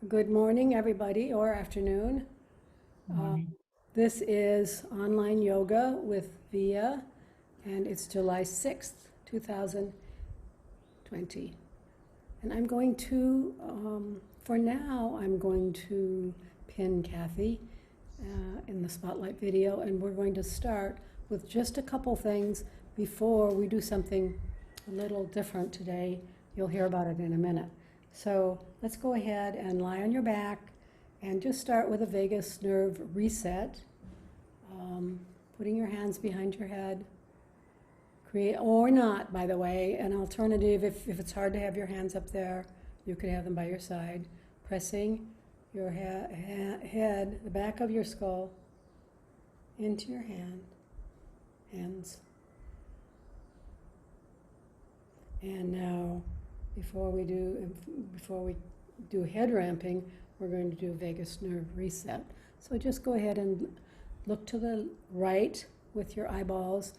Good morning, everybody, or afternoon. This is online yoga with Via, and it's July 6th, 2020. And I'm going to, for now, I'm going to pin Kathy in the spotlight video, and we're going to start with just a couple things before we do something a little different today. You'll hear about it in a minute. So let's go ahead and lie on your back and just start with a vagus nerve reset. Putting your hands behind your head. Create, or not, by the way, an alternative, if it's hard to have your hands up there, you could have them by your side. Pressing your head, the back of your skull, into your hands. And now, before we do head ramping, we're going to do vagus nerve reset. So just go ahead and look to the right with your eyeballs.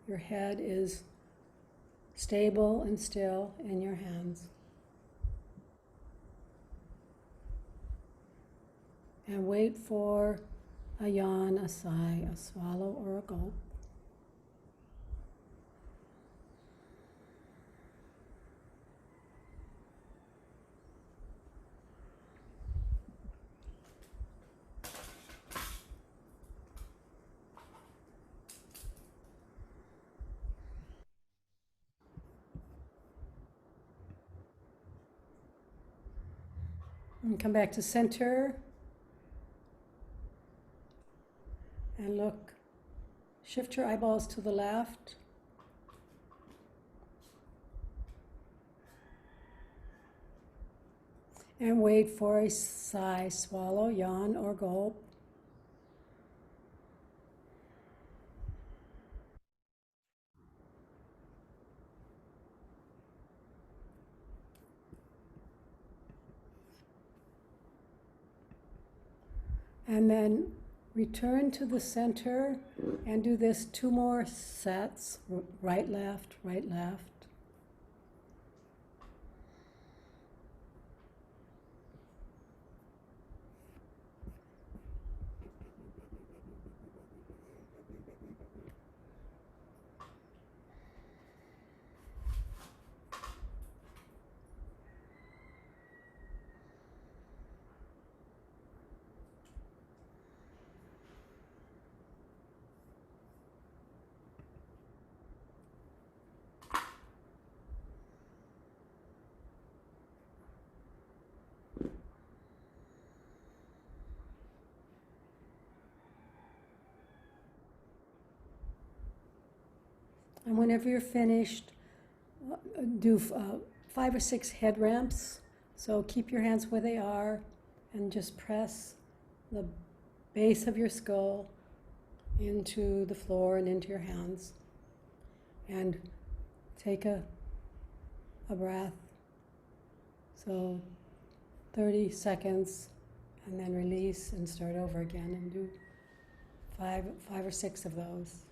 Your head is stable and still in your hands. And wait for a yawn, a sigh, a swallow, or a gulp. And come back to center. And look, shift your eyeballs to the left. And wait for a sigh, swallow, yawn, or gulp. And then return to the center and do this 2 more sets, right, left, right, left. And whenever you're finished, do 5 or 6 head ramps. So keep your hands where they are and just press the base of your skull into the floor and into your hands. And take a breath. So 30 seconds, and then release and start over again and do five or six of those.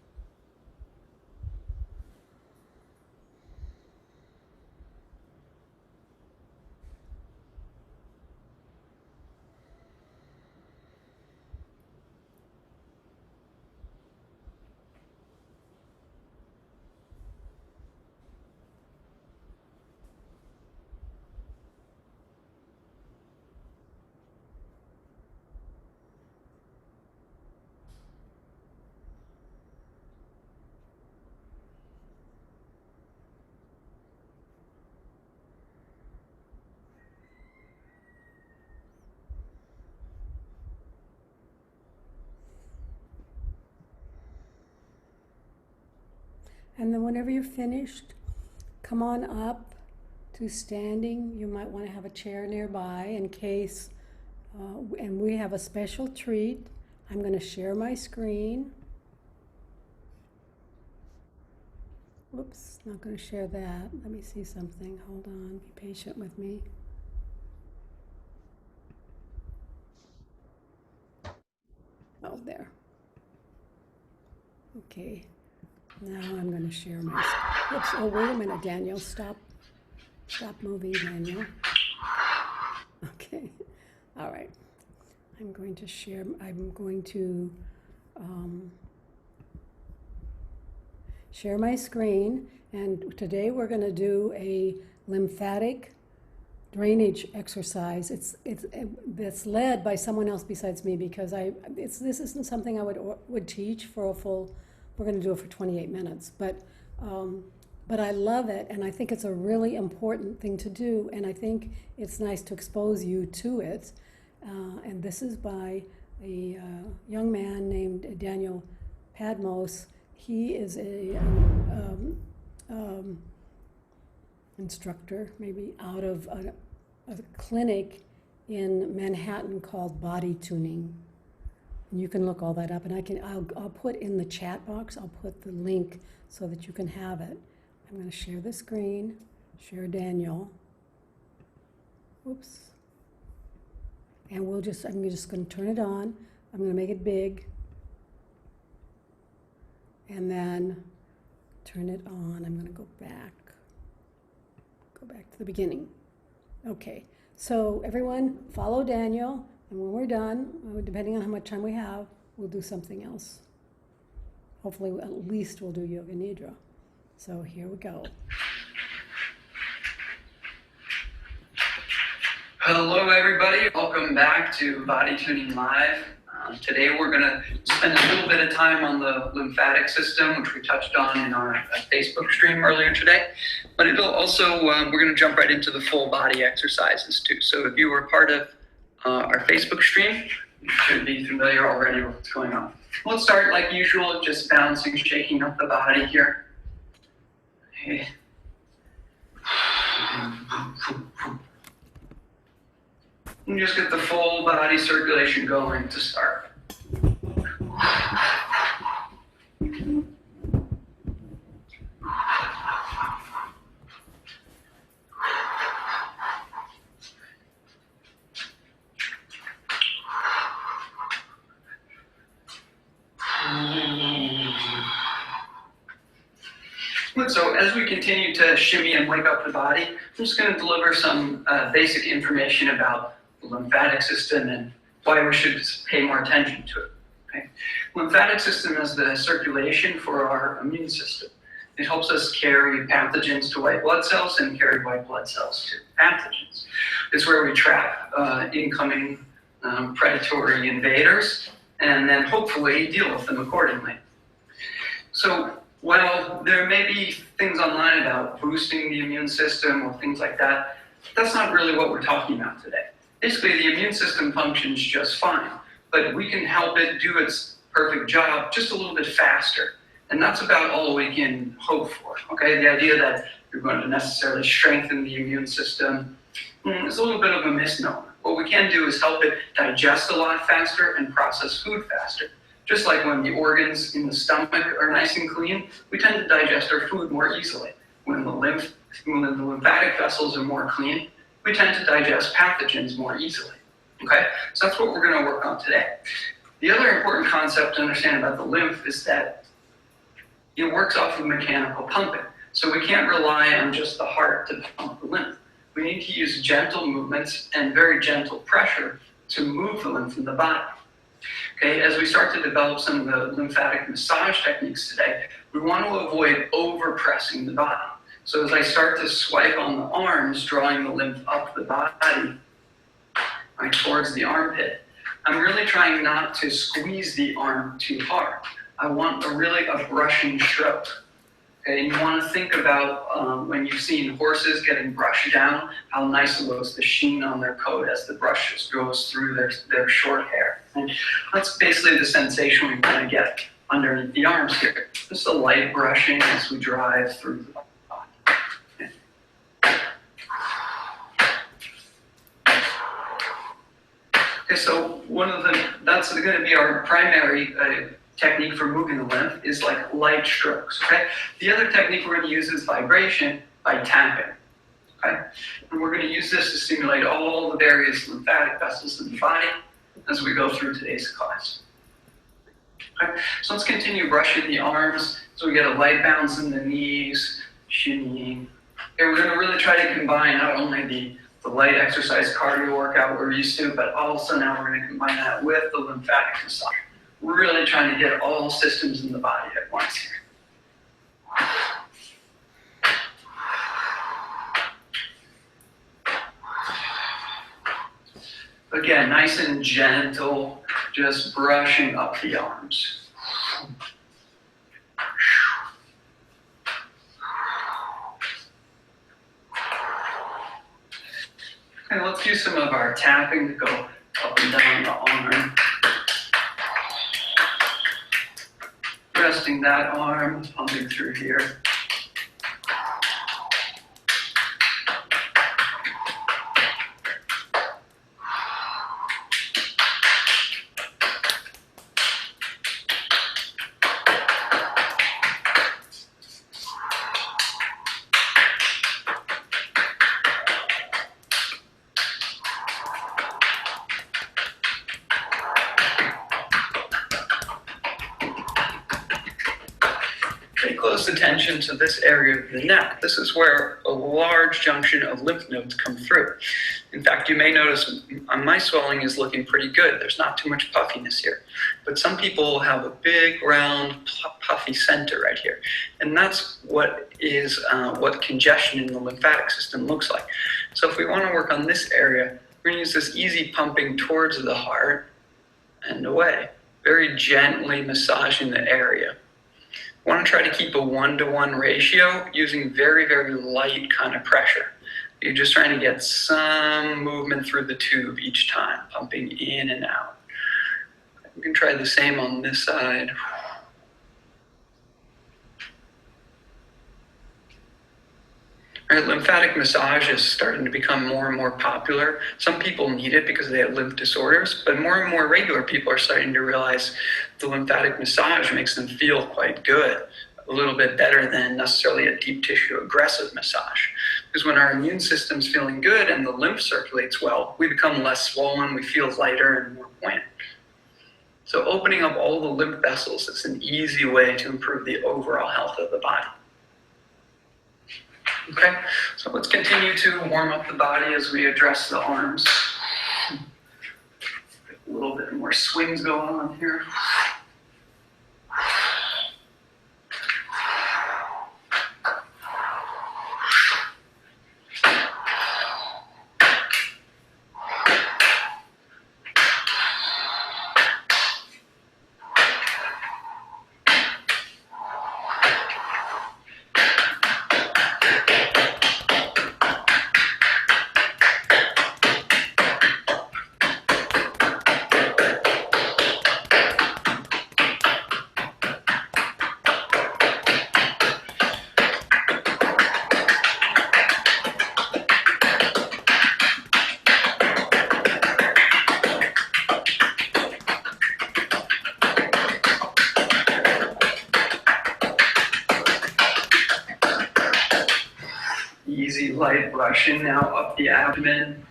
And then whenever you're finished, come on up to standing. You might want to have a chair nearby in case, and we have a special treat. I'm going to share my screen. Whoops, not going to share that. Let me see something. Hold on, be patient with me. Oh, there. Okay, now I'm going to share my screen. Whoops, oh, wait a minute, Daniel. Stop moving, Daniel. Okay, all right. I'm going to share, I'm going to share my screen, and today we're going to do a lymphatic drainage exercise. It's led by someone else besides me because this isn't something I would teach for a full. We're going to do it for 28 minutes, but I love it, and I think it's a really important thing to do, and I think it's nice to expose you to it. And this is by a young man named Daniel Padmos. He is a instructor, maybe out of a clinic in Manhattan called Body Tuning. And you can look all that up, and I'll put in the chat box. I'll put the link so that you can have it. I'm going to share the screen. Share Daniel. Oops. And I'm just going to turn it on. I'm going to make it big. And then turn it on. I'm going to go back to the beginning. Okay, so everyone follow Daniel, and when we're done, depending on how much time we have, we'll do something else. Hopefully, at least we'll do Yoga Nidra. So here we go. Hello, everybody. Welcome back to Body Tuning Live. Today we're going to spend a little bit of time on the lymphatic system, which we touched on in our Facebook stream earlier today. But it'll also, we're going to jump right into the full body exercises too. So if you were part of our Facebook stream, you should be familiar already with what's going on. We'll start like usual, just bouncing, shaking up the body here. Okay. And just get the full body circulation going to start. So as we continue to shimmy and wake up the body, I'm just going to deliver some basic information about the lymphatic system and why we should pay more attention to it. Okay? Lymphatic system is the circulation for our immune system. It helps us carry pathogens to white blood cells and carry white blood cells to pathogens. It's where we trap incoming predatory invaders and then hopefully deal with them accordingly. So while there may be things online about boosting the immune system or things like that, that's not really what we're talking about today. Basically, the immune system functions just fine, but we can help it do its perfect job just a little bit faster. And that's about all we can hope for, okay? The idea that you're going to necessarily strengthen the immune system is a little bit of a misnomer. What we can do is help it digest a lot faster and process food faster. Just like when the organs in the stomach are nice and clean, we tend to digest our food more easily. When the lymphatic vessels are more clean, we tend to digest pathogens more easily. Okay, so that's what we're going to work on today. The other important concept to understand about the lymph is that it works off of mechanical pumping. So we can't rely on just the heart to pump the lymph. We need to use gentle movements and very gentle pressure to move the lymph in the body. Okay, as we start to develop some of the lymphatic massage techniques today, we want to avoid over-pressing the body. So as I start to swipe on the arms, drawing the lymph up the body, right towards the armpit, I'm really trying not to squeeze the arm too hard. I want a brushing stroke. Okay, and you want to think about when you've seen horses getting brushed down, how nice it looks, the sheen on their coat as the brush just goes through their short hair. And that's basically the sensation we want to get underneath the arms here. Just a light brushing as we drive through the body. Okay, so that's going to be our primary technique for moving the lymph is like light strokes, okay? The other technique we're going to use is vibration by tapping, okay? And we're going to use this to stimulate all the various lymphatic vessels in the body as we go through today's class. Okay, so let's continue brushing the arms so we get a light bounce in the knees, shimmying. Okay, we're going to really try to combine not only the the light exercise cardio workout we're used to, but also now we're going to combine that with the lymphatic massage. We're really trying to hit all systems in the body at once here. Again, nice and gentle, just brushing up the arms. Okay, let's do some of our tapping to go up and down the arm. Resting that arm, pumping through here. Pay close attention to this area of the neck. This is where a large junction of lymph nodes come through. In fact, you may notice my swelling is looking pretty good. There's not too much puffiness here. But some people have a big, round, puffy center right here. And that's what congestion in the lymphatic system looks like. So if we want to work on this area, we're going to use this easy pumping towards the heart and away, very gently massaging the area. We want to try to keep a 1-to-1 ratio using very, very light kind of pressure. You're just trying to get some movement through the tube each time, pumping in and out. We can try the same on this side. All right, lymphatic massage is starting to become more and more popular. Some people need it because they have lymph disorders, but more and more regular people are starting to realize the lymphatic massage makes them feel quite good, a little bit better than necessarily a deep tissue aggressive massage. Because when our immune system's feeling good and the lymph circulates well, we become less swollen, we feel lighter and more buoyant. So opening up all the lymph vessels is an easy way to improve the overall health of the body. Okay, so let's continue to warm up the body as we address the arms. A little bit more swings going on here. Easy light brushing now up the abdomen.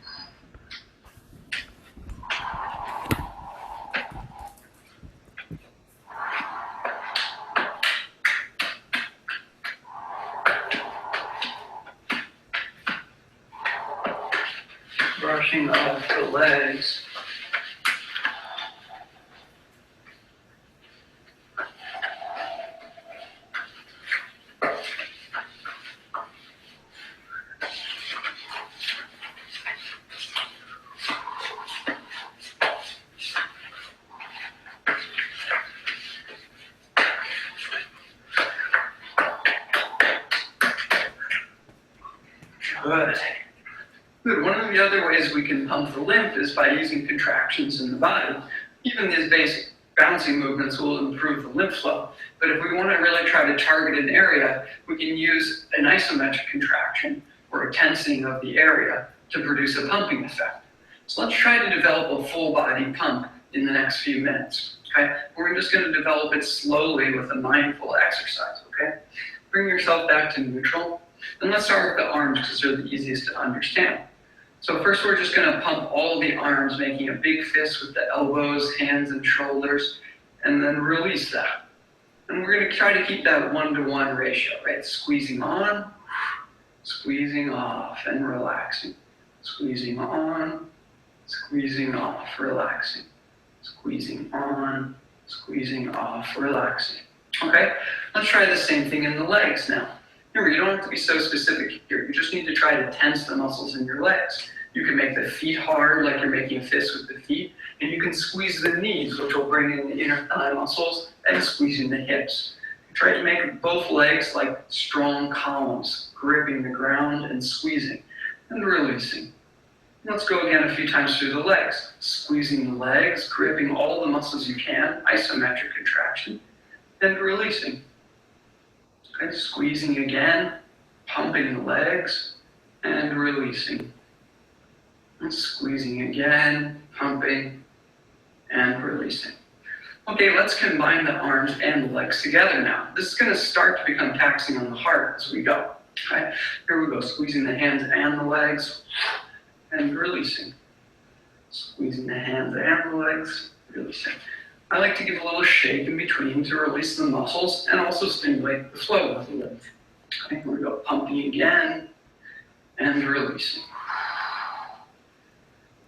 Brushing up the legs. Good. Good. One of the other ways we can pump the lymph is by using contractions in the body. Even these basic bouncing movements will improve the lymph flow. But if we want to really try to target an area, we can use an isometric contraction or a tensing of the area to produce a pumping effect. So let's try to develop a full body pump in the next few minutes. Okay? We're just going to develop it slowly with a mindful exercise. Okay? Bring yourself back to neutral. And let's start with the arms because they're the easiest to understand. So first we're just going to pump all the arms, making a big fist with the elbows, hands, and shoulders, and then release that. And we're going to try to keep that 1-to-1 ratio, right? Squeezing on, squeezing off, and relaxing. Squeezing on, squeezing off, relaxing. Squeezing on, squeezing off, relaxing. Okay, let's try the same thing in the legs now. Remember, you don't have to be so specific here. You just need to try to tense the muscles in your legs. You can make the feet hard, like you're making a fist with the feet, and you can squeeze the knees, which will bring in the inner thigh muscles, and squeezing the hips. Try to make both legs like strong columns, gripping the ground and squeezing, and releasing. Let's go again a few times through the legs. Squeezing the legs, gripping all the muscles you can, isometric contraction, and releasing. Okay, squeezing again, pumping the legs, and releasing. And squeezing again, pumping, and releasing. Okay, let's combine the arms and the legs together now. This is going to start to become taxing on the heart as we go. Okay, here we go, squeezing the hands and the legs, and releasing. Squeezing the hands and the legs, releasing. I like to give a little shake in between to release the muscles and also stimulate the flow of the lymph. Okay, here we go, pumping again, and releasing.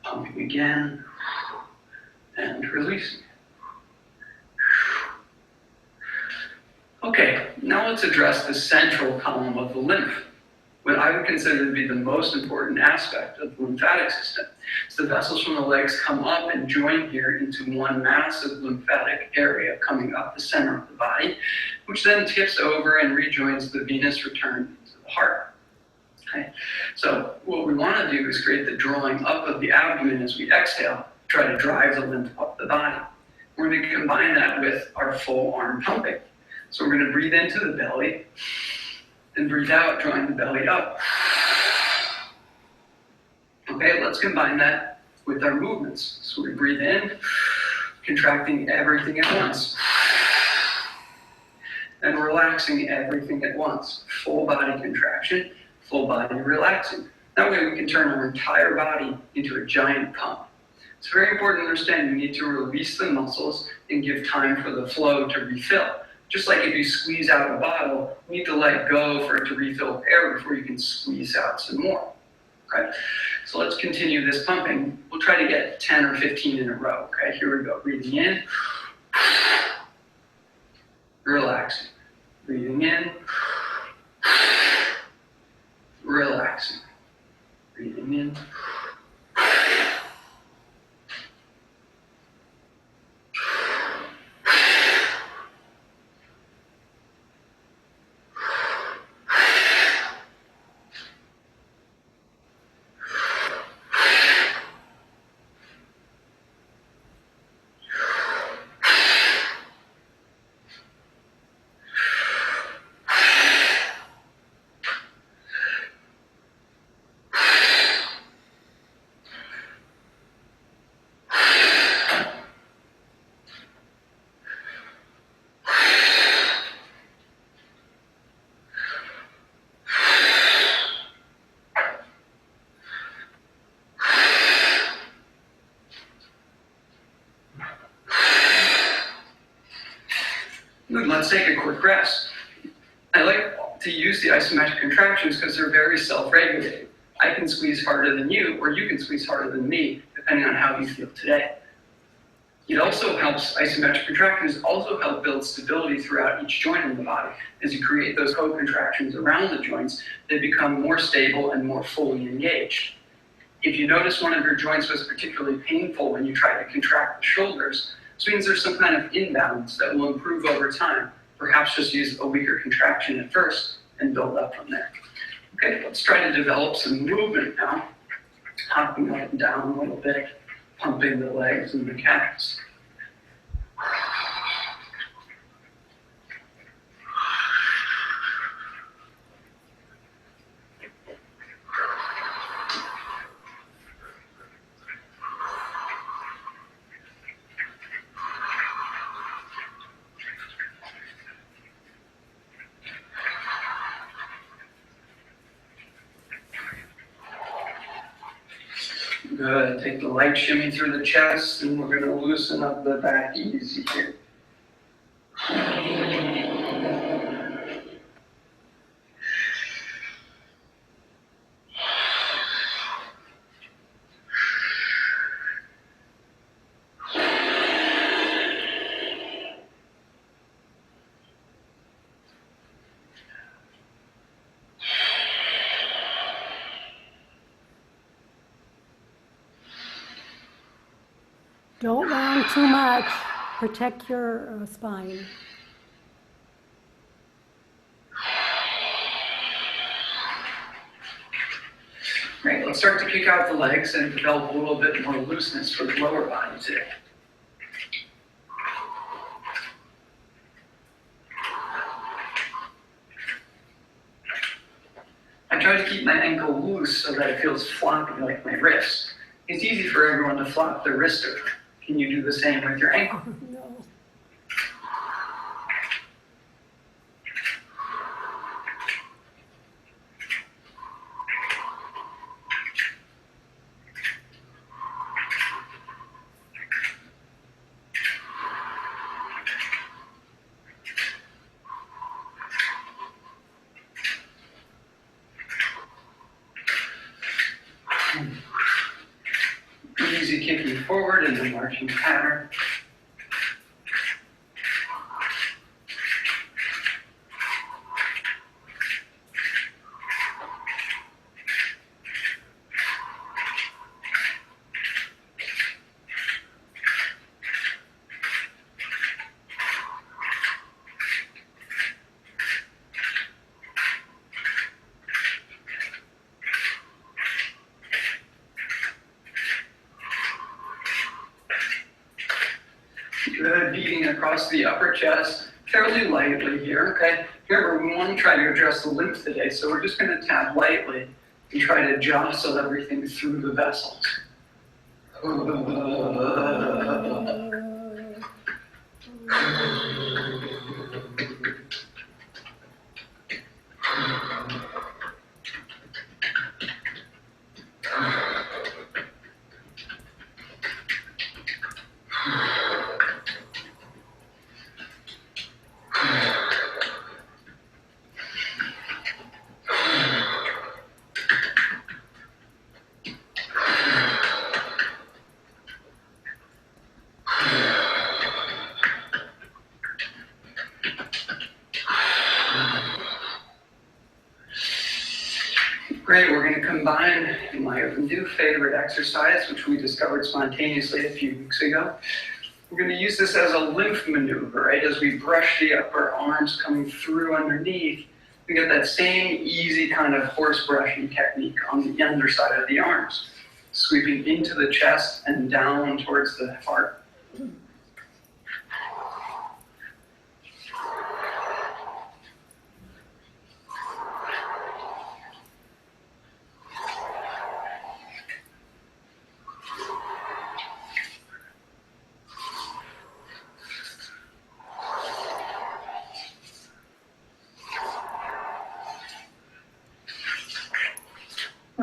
Pumping again, and releasing. Okay, now let's address the central column of the lymph, what I would consider to be the most important aspect of the lymphatic system. So the vessels from the legs come up and join here into one massive lymphatic area coming up the center of the body, which then tips over and rejoins the venous return into the heart. Okay, so what we want to do is create the drawing up of the abdomen as we exhale, try to drive the lymph up the body. We're going to combine that with our full arm pumping. So we're going to breathe into the belly and breathe out, drawing the belly up. Okay, let's combine that with our movements. So we breathe in, contracting everything at once, and relaxing everything at once. Full body contraction, full body relaxing. That way we can turn our entire body into a giant pump. It's very important to understand you need to release the muscles and give time for the flow to refill. Just like if you squeeze out a bottle, you need to let go for it to refill with air before you can squeeze out some more. Okay? So let's continue this pumping. We'll try to get 10 or 15 in a row. Okay, here we go. Breathing in, relaxing. Breathing in, relaxing. Breathing in. Good, let's take a quick rest. I like to use the isometric contractions because they're very self-regulating. I can squeeze harder than you, or you can squeeze harder than me, depending on how you feel today. It also helps, isometric contractions also help build stability throughout each joint in the body. As you create those co-contractions around the joints, they become more stable and more fully engaged. If you notice one of your joints was particularly painful when you tried to contract the shoulders, this means there's some kind of imbalance that will improve over time. Perhaps just use a weaker contraction at first and build up from there. Okay, let's try to develop some movement now. Hopping up and down a little bit, pumping the legs and the calves. Good. Take the light shimmy through the chest, and we're going to loosen up the back easy here. Don't round too much. Protect your spine. Great, let's start to kick out the legs and develop a little bit more looseness for the lower body today. I try to keep my ankle loose so that it feels floppy like my wrist. It's easy for everyone to flop their wrist over. Can you do the same with your ankle? No. Easy kicking forward in the marching pattern. Good, beating across the upper chest, fairly lightly here, okay? Remember, we want to try to address the lymph today, so we're just going to tap lightly and try to jostle everything through the vessels. Great, we're going to combine my new favorite exercise, which we discovered spontaneously a few weeks ago. We're going to use this as a lymph maneuver, right? As we brush the upper arms coming through underneath, we get that same easy kind of horse brushing technique on the underside of the arms, sweeping into the chest and down towards the heart.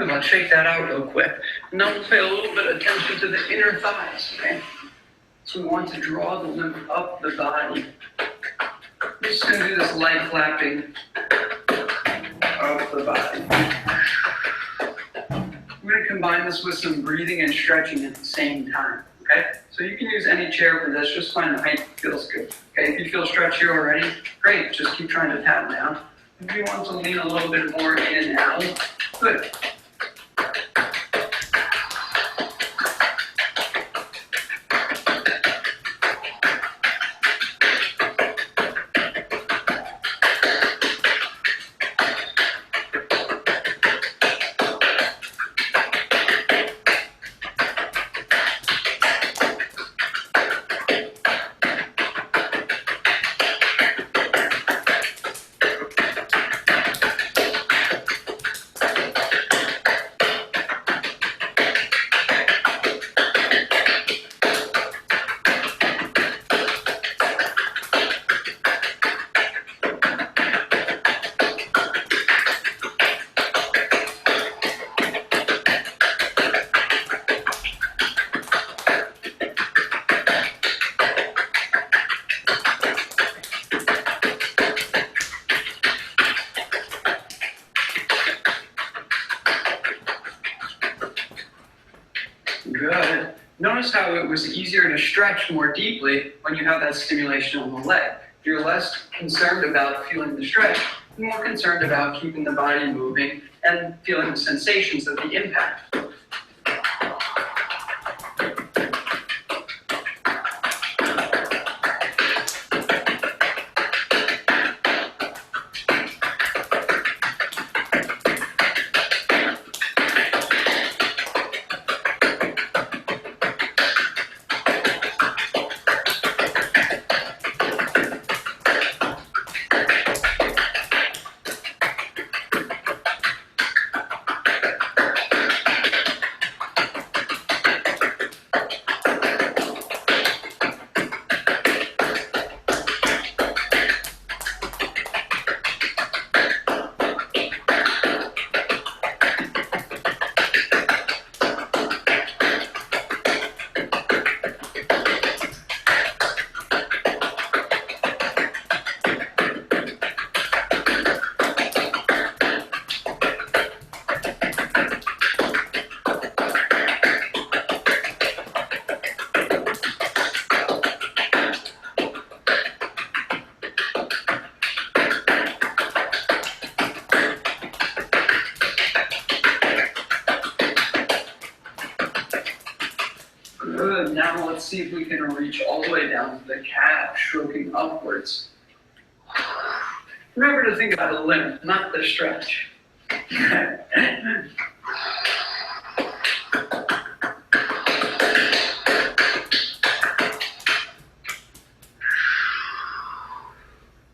Let's shake that out real quick. Now we'll pay a little bit of attention to the inner thighs, okay? So we want to draw the lymph up the body. We're just going to do this light flapping of the body. We're going to combine this with some breathing and stretching at the same time, okay? So you can use any chair for this, just find the height feels good. Okay, if you feel stretchy already, great, just keep trying to tap down. If you want to lean a little bit more in and out, good. Good. Notice how it was easier to stretch more deeply when you have that stimulation on the leg. You're less concerned about feeling the stretch, more concerned about keeping the body moving and feeling the sensations of the impact. Good. Now let's see if we can reach all the way down to the calf, stroking upwards. Remember to think about the lymph, not the stretch.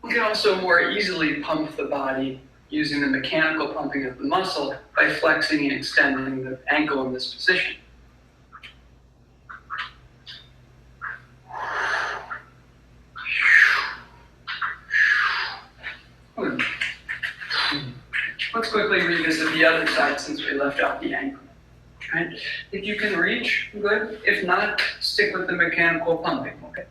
We can also more easily pump the body using the mechanical pumping of the muscle by flexing and extending the ankle in this position. Good. Let's quickly revisit the other side since we left out the ankle. Right? If you can reach, good. If not, stick with the mechanical pumping, okay?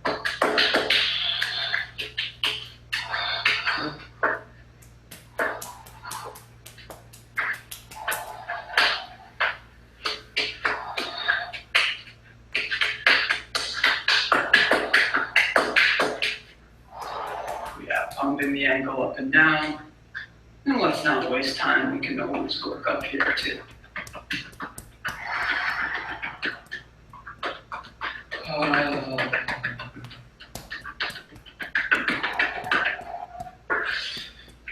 Yeah, pumping the ankle up and down. And let's not waste time. We can always work up here too.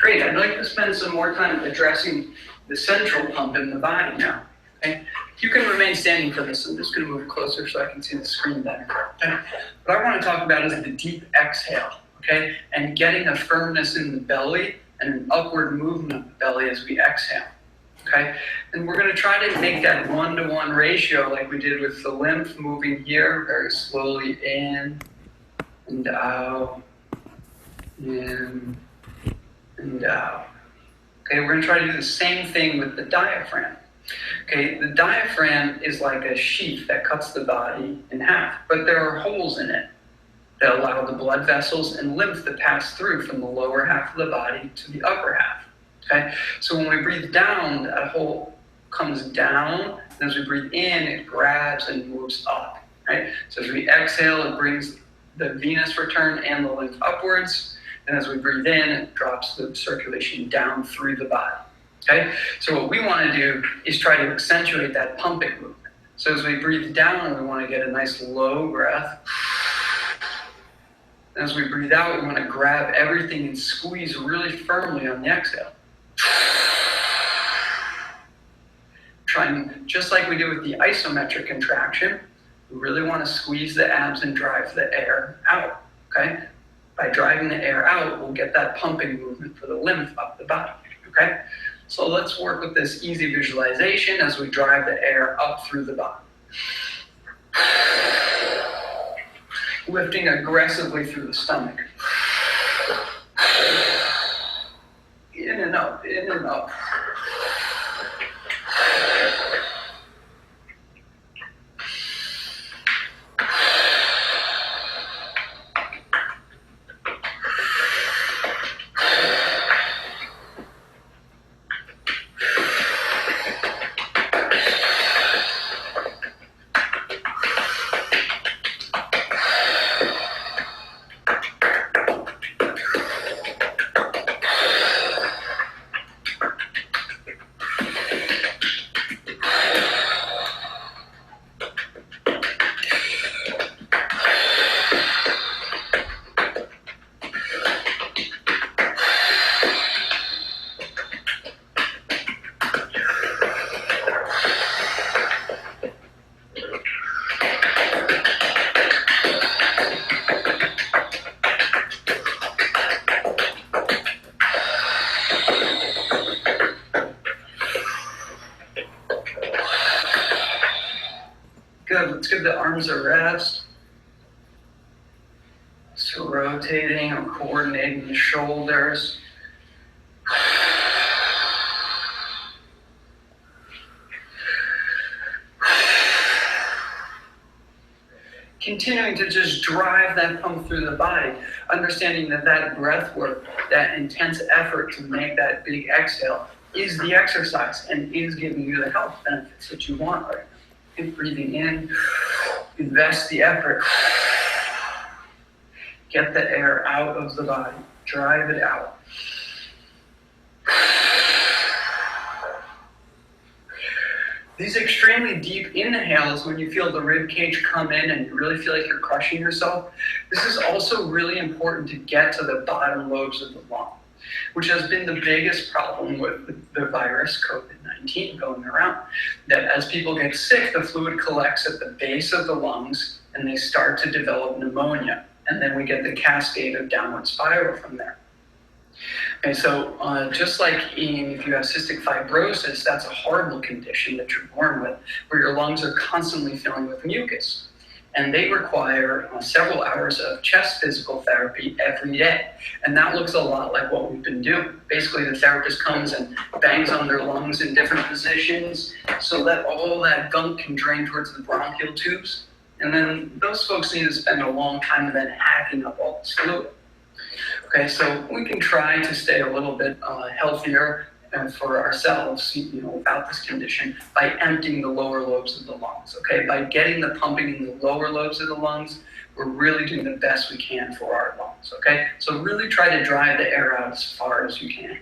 Great, I'd like to spend some more time addressing the central pump in the body now. Okay? You can remain standing for this. I'm just going to move closer so I can see the screen better. Okay? What I want to talk about is the deep exhale, okay? And getting a firmness in the belly and an upward movement of the belly as we exhale. Okay? And we're going to try to make that 1-to-1 ratio like we did with the lymph, moving here very slowly in and out, in and out. Okay, we're going to try to do the same thing with the diaphragm. Okay, the diaphragm is like a sheath that cuts the body in half, but there are holes in it that allow the blood vessels and lymph to pass through from the lower half of the body to the upper half. Okay, so when we breathe down, that hole comes down, and as we breathe in, it grabs and moves up. Right? So as we exhale, it brings the venous return and the lymph upwards, and as we breathe in, it drops the circulation down through the body. Okay, so what we want to do is try to accentuate that pumping movement. So as we breathe down, we want to get a nice low breath. As we breathe out, we want to grab everything and squeeze really firmly on the exhale. Trying, just like we do with the isometric contraction, we really want to squeeze the abs and drive the air out, okay? By driving the air out, we'll get that pumping movement for the lymph up the body, okay? So let's work with this easy visualization as we drive the air up through the body. Lifting aggressively through the stomach. In and up, in and up. Good, let's give the arms a rest. So rotating or coordinating the shoulders. Continuing to just drive that pump through the body, understanding that that breath work, that intense effort to make that big exhale is the exercise and is giving you the health benefits that you want right now. And breathing in, invest the effort. Get the air out of the body, drive it out. These extremely deep inhales, when you feel the rib cage come in and you really feel like you're crushing yourself, this is also really important to get to the bottom lobes of the lung, which has been the biggest problem with the virus, COVID-19, going around. That as people get sick, the fluid collects at the base of the lungs and they start to develop pneumonia. And then we get the cascade of downward spiral from there. And so just like if you have cystic fibrosis, that's a horrible condition that you're born with, where your lungs are constantly filling with mucus. And they require several hours of chest physical therapy every day. And that looks a lot like what we've been doing. Basically, the therapist comes and bangs on their lungs in different positions so that all that gunk can drain towards the bronchial tubes. And then those folks need to spend a long time then hacking up all this fluid. Okay, so we can try to stay a little bit healthier for ourselves, without this condition, by emptying the lower lobes of the lungs. Okay, by getting the pumping in the lower lobes of the lungs, we're really doing the best we can for our lungs. Okay, so really try to drive the air out as far as you can.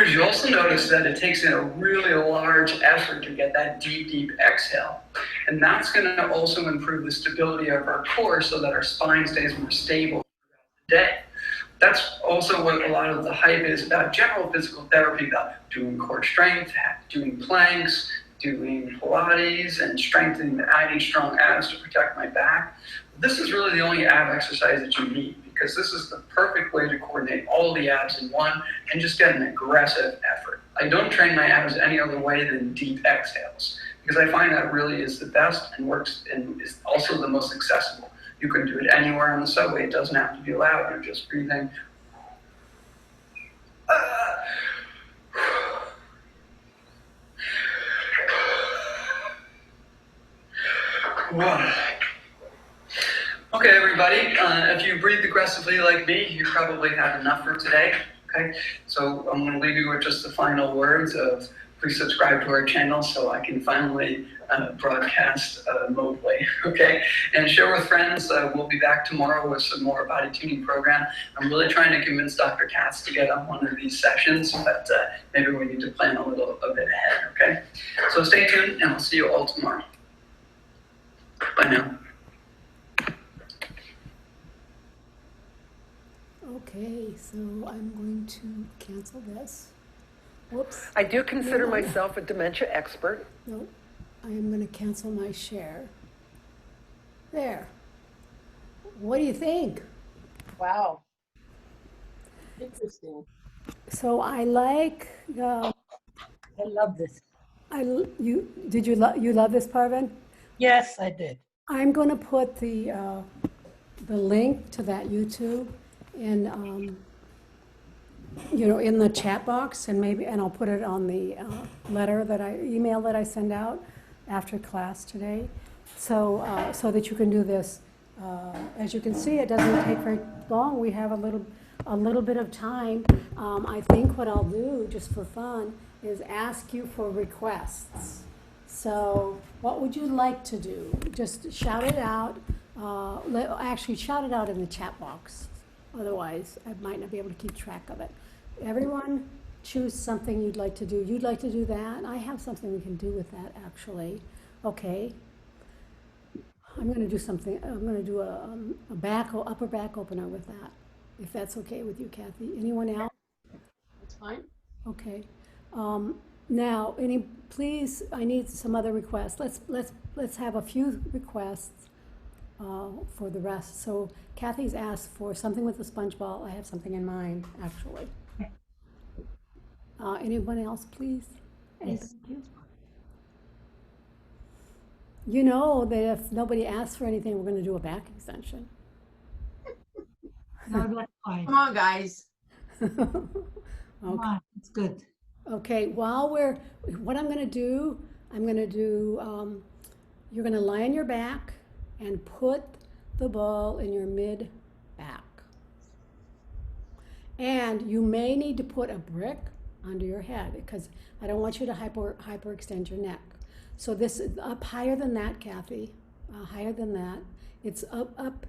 You also notice that it takes in a really large effort to get that deep, deep exhale. And that's going to also improve the stability of our core so that our spine stays more stable throughout the day. That's also what a lot of the hype is about general physical therapy, about doing core strength, doing planks, doing Pilates, and strengthening, adding strong abs to protect my back. This is really the only ab exercise that you need, because this is the perfect way to coordinate all the abs in one and just get an aggressive effort. I don't train my abs any other way than deep exhales, because I find that really is the best and works and is also the most accessible. You can do it anywhere on the subway. It doesn't have to be loud. You're just breathing. Wow. Okay, everybody, if you breathe aggressively like me, you probably have enough for today. Okay, so I'm going to leave you with just the final words of please subscribe to our channel so I can finally broadcast remotely. Okay, and share with friends. We'll be back tomorrow with some more body tuning program. I'm really trying to convince Dr. Katz to get on one of these sessions, but maybe we need to plan a bit ahead. Okay, so stay tuned, and I'll see you all tomorrow. Bye now. Okay, so I'm going to cancel this. Whoops. I do consider myself a dementia expert. No, I am going to cancel my share. There. What do you think? Wow. Interesting. So I like. I love this. You love this, Parvin? Yes, I did. I'm going to put the link to that YouTube in in the chat box, and I'll put it on the email that I send out after class today, so that you can do this. As you can see, it doesn't take very long. We have a little bit of time. I think what I'll do, just for fun, is ask you for requests. So what would you like to do? Just shout it out. Actually, shout it out in the chat box. Otherwise, I might not be able to keep track of it. Everyone choose something you'd like to do. You'd like to do that? I have something we can do with that, actually. Okay. I'm going to do something. I'm going to do a upper back opener with that, if that's okay with you, Kathy. Anyone else? That's fine. Okay. Now, please, I need some other requests. Let's have a few requests for the rest. So Kathy's asked for something with the sponge ball. I have something in mind, actually. Anyone else, please? Yes. You know that if nobody asks for anything, we're going to do a back extension. No, that's fine. Come on, guys. Come on, it's good. Okay, what I'm going to do, I'm going to do you're going to lie on your back and put the ball in your mid back. And you may need to put a brick under your head because I don't want you to hyperextend your neck. So this is up higher than that, Kathy, higher than that. It's up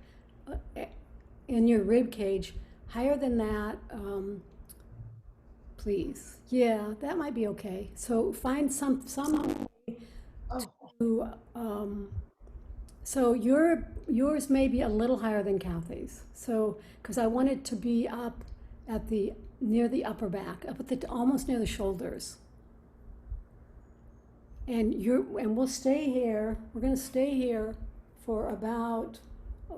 in your rib cage, higher than that, please. Yeah, that might be okay. So find some way to, so yours may be a little higher than Kathy's. So, because I want it to be up at the, near the upper back, up at the, almost near the shoulders. And we'll stay here, we're gonna stay here for about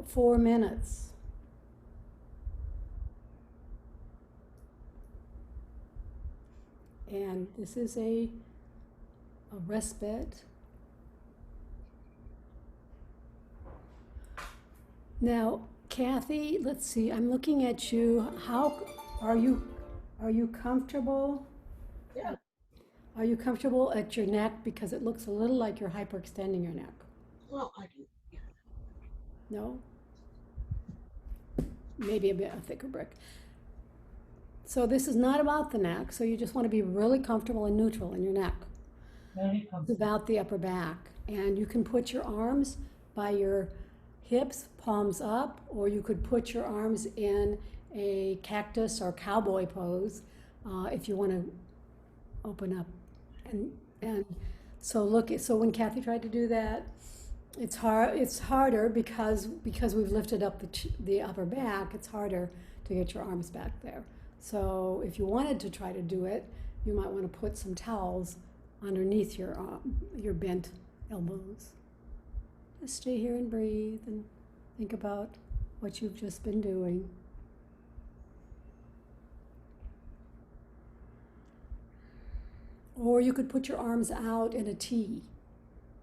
4 minutes. And this is a respite. Now, Kathy, let's see, I'm looking at you. How are you comfortable? Yeah. Are you comfortable at your neck? Because it looks a little like you're hyperextending your neck. Well, I do. Yeah. No? Maybe a bit a thicker brick. So this is not about the neck, so you just want to be really comfortable and neutral in your neck. Very It's comfortable. about the upper back. And you can put your arms by your hips, palms up, or you could put your arms in a cactus or cowboy pose if you want to open up. And so so when Kathy tried to do that, it's harder because we've lifted up the upper back, it's harder to get your arms back there. So if you wanted to try to do it, you might want to put some towels underneath your bent elbows. Just stay here and breathe and think about what you've just been doing. Or you could put your arms out in a T,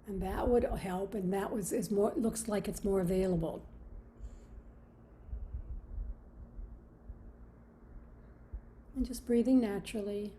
and that would help, and that is more, looks like it's more available. And just breathing naturally.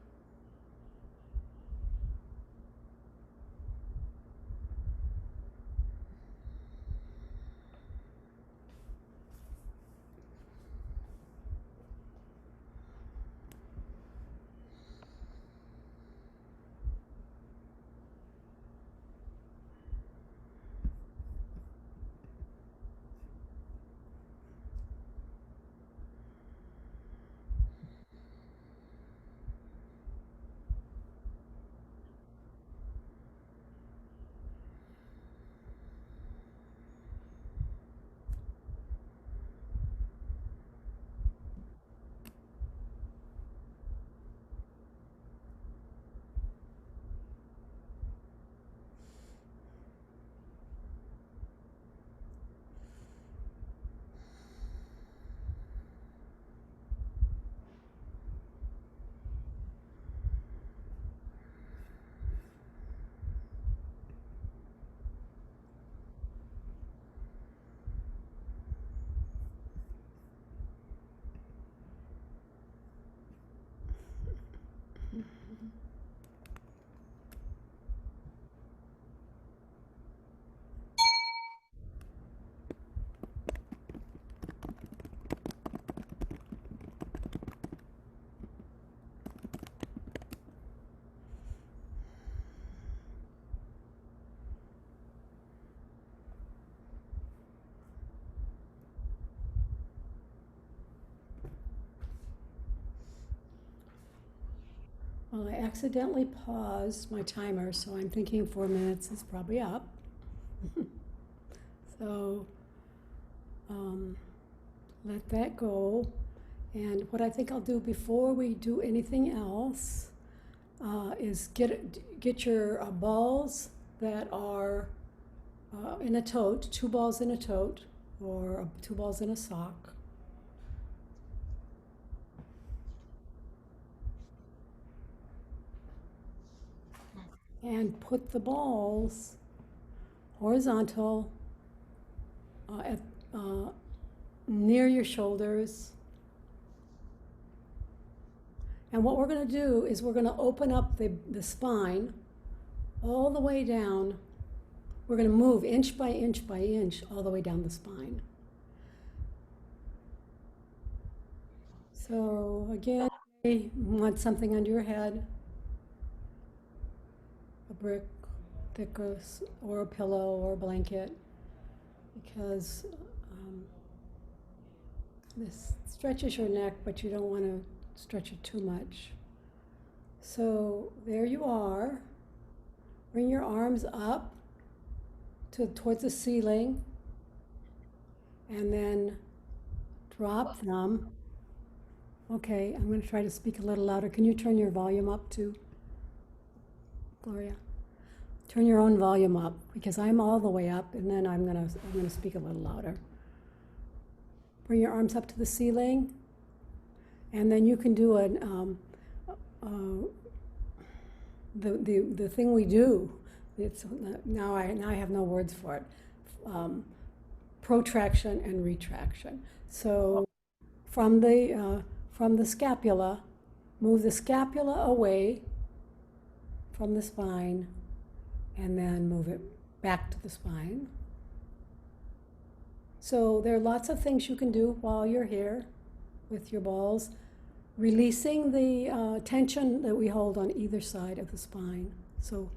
Well, I accidentally paused my timer, so I'm thinking 4 minutes is probably up. So let that go. And what I think I'll do before we do anything else is get your balls that are in a tote, 2 balls in a tote, or 2 balls in a sock. And put the balls horizontal near your shoulders. And what we're going to do is we're going to open up the spine all the way down we're going to move inch by inch by inch all the way down the spine. So again, you want something under your head, a brick, thick, or a pillow or a blanket, because this stretches your neck, but you don't want to stretch it too much. So there you are. Bring your arms up towards the ceiling, and then drop them. Okay, I'm going to try to speak a little louder. Can you turn your volume up too, Gloria? Turn your own volume up, because I'm all the way up, and then I'm going to speak a little louder. Bring your arms up to the ceiling, and then you can do the thing we do. It's now I have no words for it. Protraction and retraction. So from the scapula, move the scapula away from the spine, and then move it back to the spine. So there are lots of things you can do while you're here with your balls, releasing the tension that we hold on either side of the spine. So,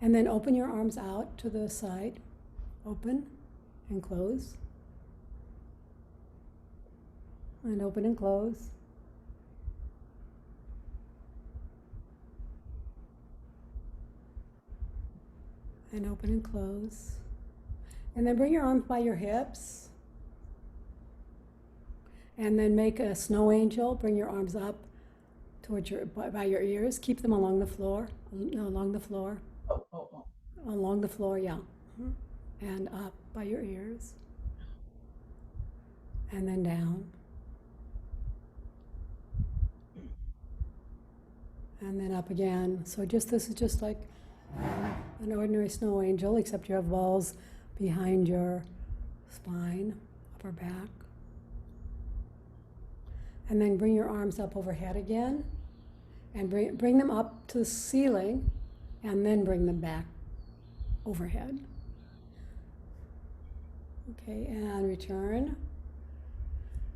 and then open your arms out to the side, open and close, and open and close. And open and close. And then bring your arms by your hips. And then make a snow angel. Bring your arms up towards by your ears. Keep them along the floor. No, along the floor. Oh. Along the floor, yeah. And up by your ears. And then down. And then up again. So this is just like an ordinary snow angel, except you have balls behind your spine, upper back. And then bring your arms up overhead again, and bring them up to the ceiling, and then bring them back overhead. Okay, and return.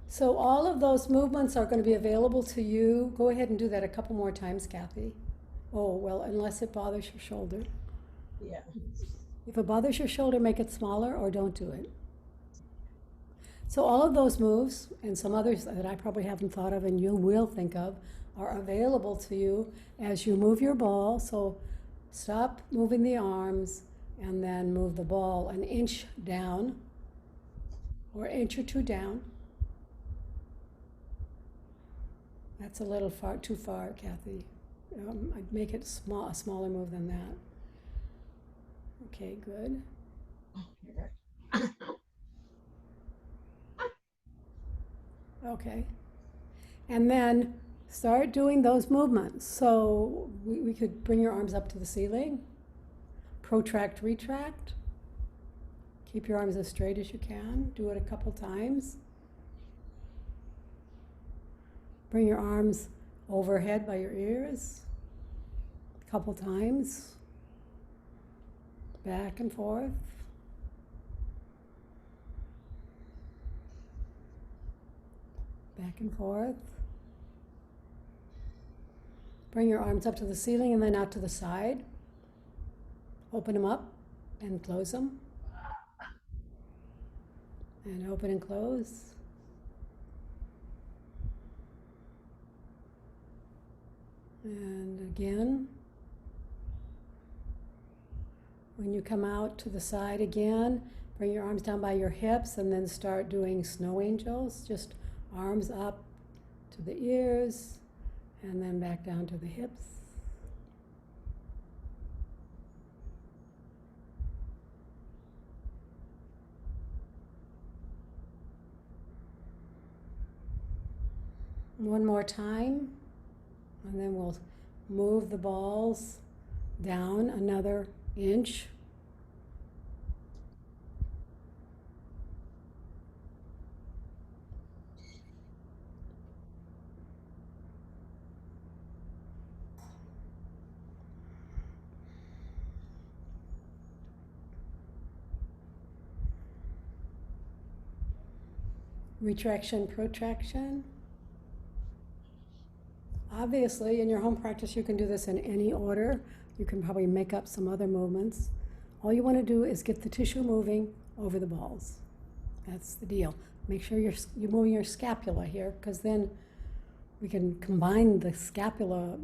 So all of those movements are going to be available to you. Go ahead and do that a couple more times, Kathy. Oh, well, unless it bothers your shoulder. Yeah. If it bothers your shoulder, make it smaller or don't do it. So all of those moves, and some others that I probably haven't thought of and you will think of, are available to you as you move your ball. So stop moving the arms and then move the ball an inch down, or an inch or two down. That's a little too far, Kathy. I'd make it a smaller move than that. Okay, good. Okay. And then start doing those movements. So we could bring your arms up to the ceiling, protract, retract. Keep your arms as straight as you can. Do it a couple times. Bring your arms overhead by your ears a couple times. Back and forth. Back and forth. Bring your arms up to the ceiling and then out to the side. Open them up and close them. And open and close. And again. When you come out to the side again, bring your arms down by your hips and then start doing snow angels. Just arms up to the ears and then back down to the hips. One more time, and then we'll move the balls down another inch. retraction, protraction. Obviously, in your home practice, you can do this in any order. You can probably make up some other movements. All you want to do is get the tissue moving over the balls. That's the deal. Make sure you're moving your scapula here, because then we can combine the scapula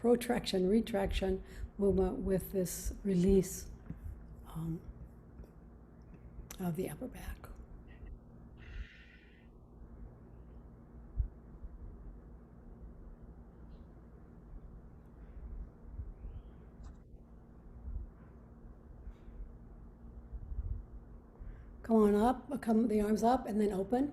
protraction, retraction movement with this release of the upper back. Come on up, come the arms up and then open.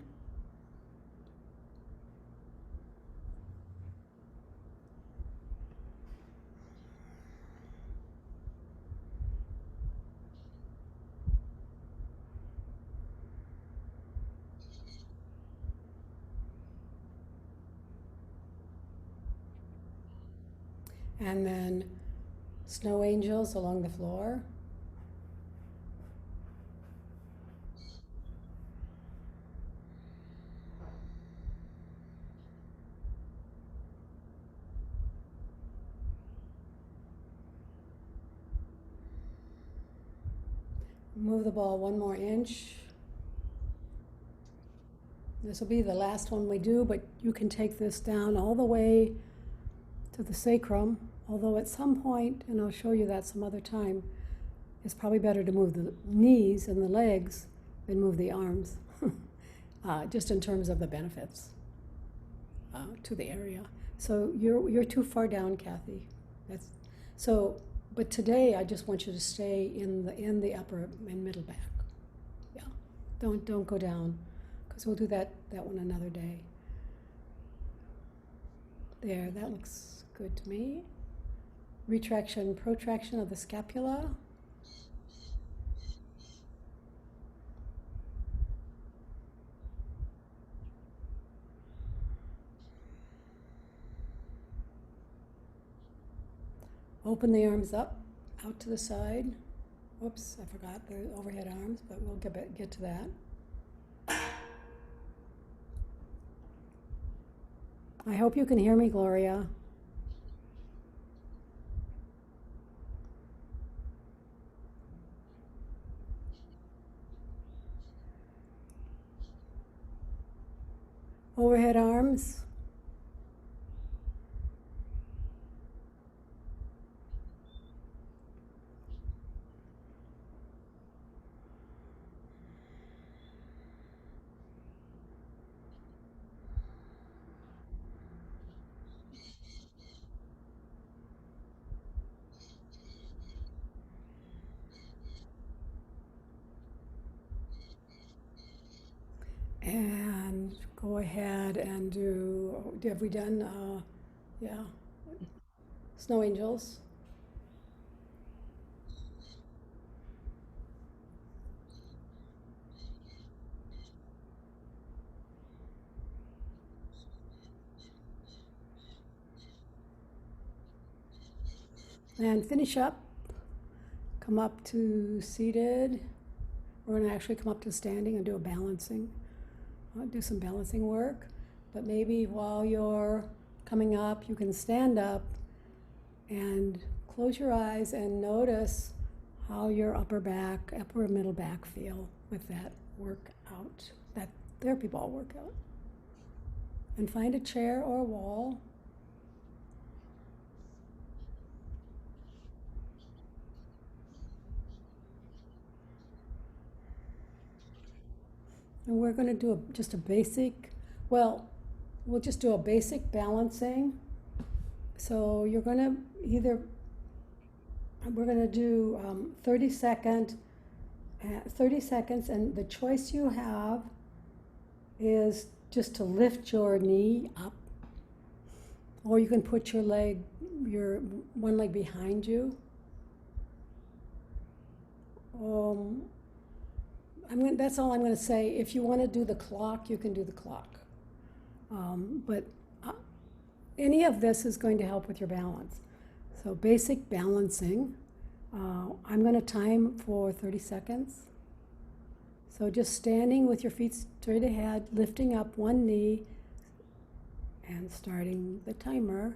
And then snow angels along the floor. Move the ball 1 more inch. This will be the last one we do, but you can take this down all the way to the sacrum, although at some point, and I'll show you that some other time, it's probably better to move the knees and the legs than move the arms, just in terms of the benefits to the area. So you're too far down, Kathy. But today I just want you to stay in the upper and middle back. Yeah, don't go down, because we'll do that one another day. There, that looks good to me. Retraction, protraction of the scapula. Open the arms up, out to the side. Whoops, I forgot the overhead arms, but we'll get to that. I hope you can hear me, Gloria. Overhead arms. And go ahead and have we done, yeah, snow angels? And finish up. Come up to seated. We're going to actually come up to standing and do a balancing. Do some balancing work. But maybe while you're coming up, you can stand up and close your eyes and notice how your upper and middle back feel with that workout, that therapy ball workout. And find a chair or a wall. And we're going to do just a basic, we'll just do a basic balancing. So you're going to we're going to do 30 seconds, and the choice you have is just to lift your knee up, or you can put your one leg behind you. That's all I'm going to say. If you want to do the clock, you can do the clock. But any of this is going to help with your balance. So basic balancing. I'm going to time for 30 seconds. So just standing with your feet straight ahead, lifting up one knee and starting the timer.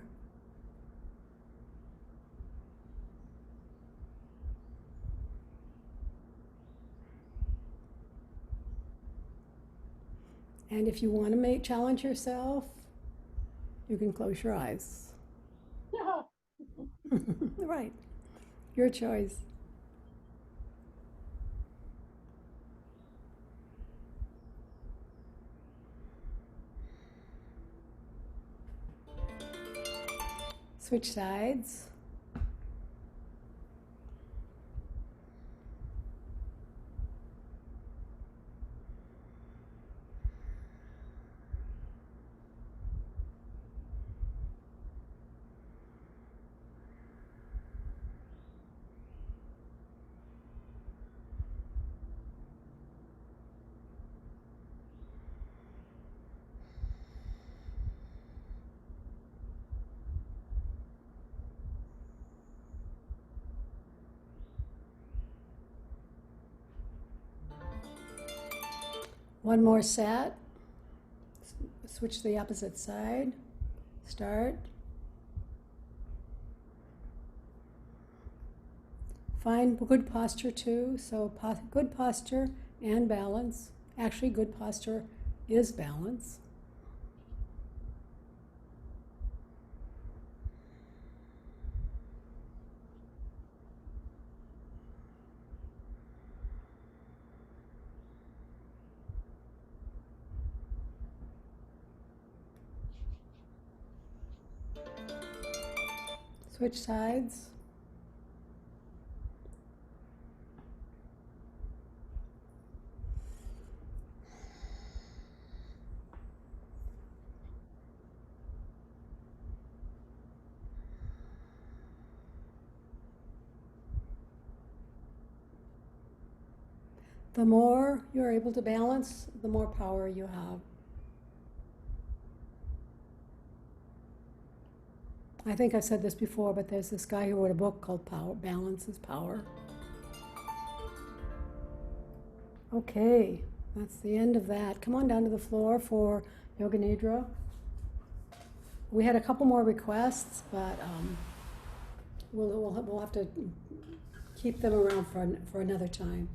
And if you want to challenge yourself, you can close your eyes. Right, your choice. Switch sides. One more set. Switch to the opposite side. Start. Find good posture too. So good posture and balance. Actually, good posture is balance. Switch sides. The more you're able to balance, the more power you have. I think I've said this before, but there's this guy who wrote a book called Balance is Power. Okay, that's the end of that. Come on down to the floor for Yoga Nidra. We had a couple more requests, but we'll have to keep them around for another time.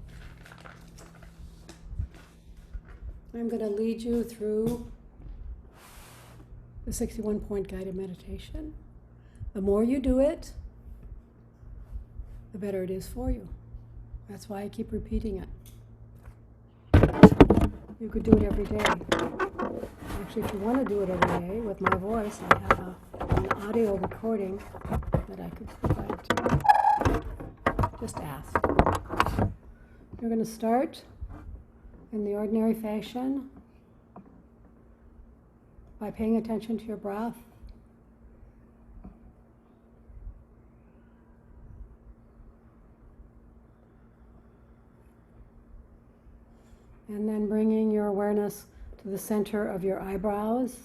I'm going to lead you through the 61-point guided meditation. The more you do it, the better it is for you. That's why I keep repeating it. You could do it every day. Actually, if you want to do it every day with my voice, I have an audio recording that I could provide to you. Just ask. You're going to start in the ordinary fashion by paying attention to your breath. And then bringing your awareness to the center of your eyebrows,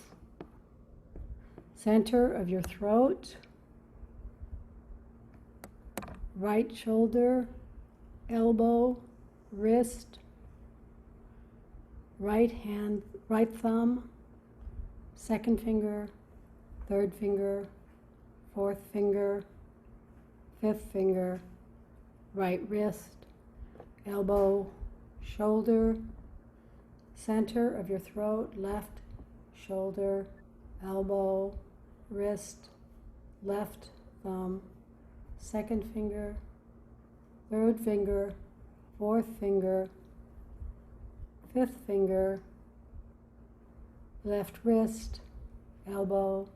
center of your throat, right shoulder, elbow, wrist, right hand, right thumb, second finger, third finger, fourth finger, fifth finger, right wrist, elbow, shoulder, center of your throat, left shoulder, elbow, wrist, left thumb, second finger, third finger, fourth finger, fifth finger, left wrist, elbow,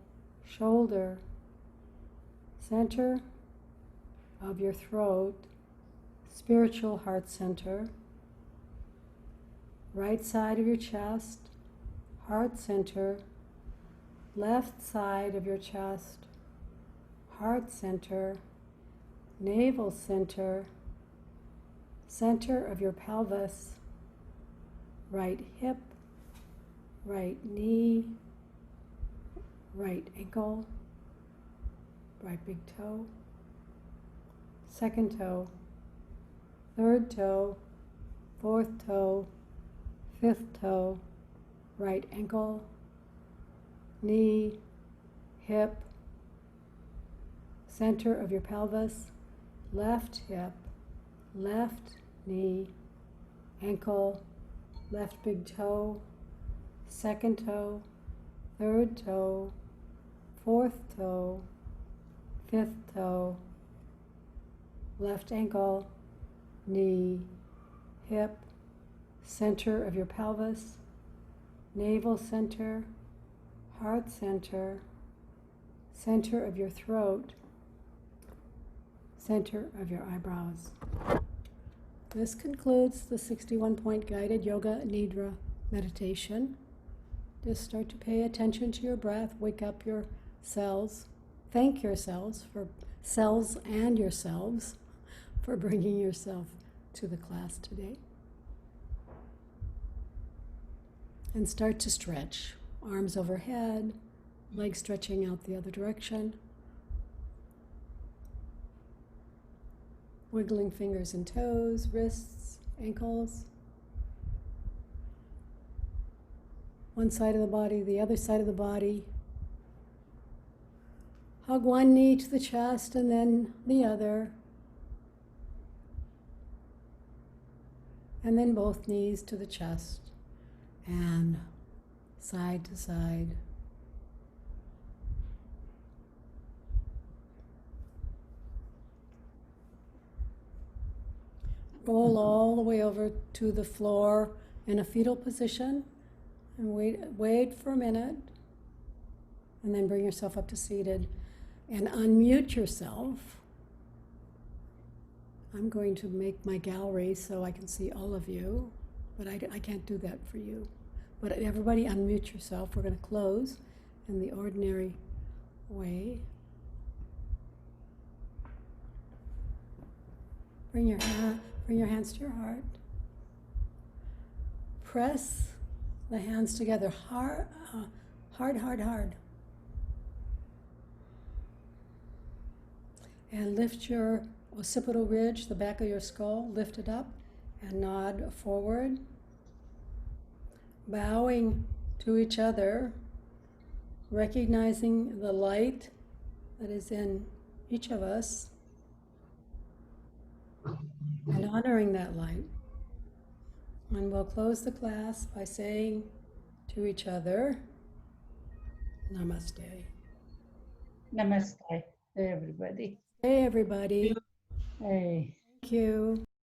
shoulder, center of your throat, spiritual heart center, right side of your chest, heart center, left side of your chest, heart center, navel center, center of your pelvis, right hip, right knee, right ankle, right big toe, second toe, third toe, fourth toe, fifth toe, right ankle, knee, hip, center of your pelvis, left hip, left knee, ankle, left big toe, second toe, third toe, fourth toe, fifth toe, left ankle, knee, hip, center of your pelvis, navel center, heart center, center of your throat, center of your eyebrows. This concludes the 61-point guided yoga nidra meditation. Just start to pay attention to your breath, wake up your cells, thank yourselves for cells and yourselves for bringing yourself to the class today. And start to stretch. Arms overhead, legs stretching out the other direction. Wiggling fingers and toes, wrists, ankles. One side of the body, the other side of the body. Hug one knee to the chest and then the other. And then both knees to the chest and side to side. Roll all the way over to the floor in a fetal position and wait for a minute. And then bring yourself up to seated and unmute yourself. I'm going to make my gallery so I can see all of you, but I can't do that for you. But everybody unmute yourself. We're going to close in the ordinary way. Bring your hands to your heart. Press the hands together hard, hard. And lift your occipital ridge, the back of your skull, lift it up and nod forward. Bowing to each other, recognizing the light that is in each of us and honoring that light. And we'll close the class by saying to each other, Namaste. Namaste, everybody. Hey, everybody. Hey. Thank you.